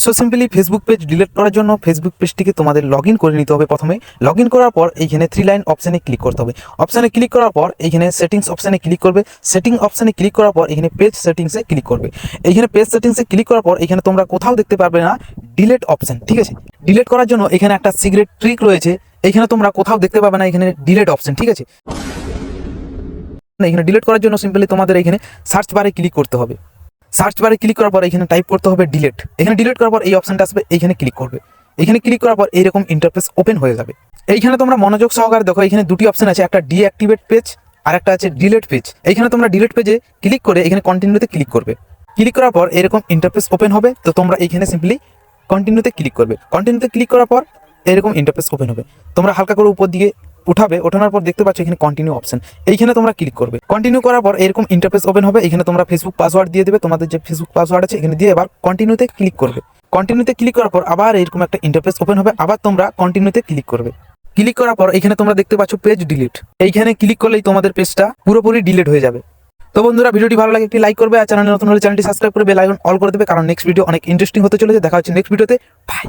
So simply Facebook page delete করার জন্য Facebook পেজটিকে তোমাদের লগ ইন করে নিতে হবে। প্রথমে লগ ইন করার পর এইখানে 3 লাইন অপশানে ক্লিক করতে হবে। অপশানে ক্লিক করার পর এইখানে সেটিংস অপশানে ক্লিক করবে। সেটিং অপশানে ক্লিক করার পর এখানে পেজ সেটিংসে ক্লিক করবে। এইখানে পেজ সেটিংসে ক্লিক করার পর এখানে তোমরা কোথাও দেখতে পারবে না ডিলিট অপশান, ঠিক আছে। ডিলিট করার জন্য এখানে একটা সিক্রেট ট্রিক রয়েছে, এখানে তোমরা কোথাও দেখতে পাবে না এখানে ডিলিট অপশান, ঠিক আছে। এখানে ডিলিট করার জন্য সিম্পলি তোমাদের এখানে সার্চ বারে ক্লিক করতে হবে। সার্চ বারে ক্লিক করার পর এখানে টাইপ করতে হবে ডিলিট। এখানে ডিলিট করার পর এই অপশনটা আসবে, এইখানে ক্লিক করবে। এখানে ক্লিক করার পর এইরকম ইন্টারফেস ওপেন হয়ে যাবে। এইখানে তোমরা মনোযোগ সহকারে দেখো, এখানে দুটি অপশন আছে, একটা ডিঅ্যাক্টিভেট পেজ আর একটা আছে ডিলিট পেজ। এইখানে তোমরা ডিলিট পেজে ক্লিক করে এখানে কন্টিনিউতে ক্লিক করবে। ক্লিক করার পর এরকম ইন্টারফেস ওপেন হবে। তো তোমরা এইখানে সিম্পলি কন্টিনিউতে ক্লিক করবে। কন্টিনিউতে ক্লিক করার পর এরকম ইন্টারফেস ওপেন হবে। তোমরা হালকা করে উপর দিকে উঠাবে, ওঠানোর পর দেখতে পাচ্ছ এখানে কন্টিনিউ অপশন, এইখানে তোমরা ক্লিক করবে। কন্টিনিউ করার পর এরকম ইন্টারফেস ওপেন হবে। এখানে তোমরা ফেসবুক পাসওয়ার্ড দিয়ে দেবে, তোমাদের যে ফেসবুক পাসওয়ার্ড আছে এখানে দিয়ে এবার কন্টিনিউতে ক্লিক করবে। কন্টিনিউতে ক্লিক করার পর আবার এরকম একটা ইন্টারফেস ওপেন হবে, আবার তোমরা কন্টিনিউতে ক্লিক করবে। ক্লিক করার পর এখানে তোমরা দেখতে পাচ্ছ পেজ ডিলিট। এইখানে ক্লিক করলেই তোমাদের পেজটা পুরোপুরি ডিলিট হয়ে যাবে। তো বন্ধুরা, ভিডিওটি ভালো লাগে একটি লাইক করবে, আর চ্যানেলে নতুন হলে চ্যানেলটি সাবস্ক্রাইব করে বেল আইকন অল করে দেবে, কারণ নেক্সট ভিডিও অনেক ইন্টারেস্টিং হতে চলেছে। দেখা হচ্ছে নেক্সট ভিডিওতে। বাই।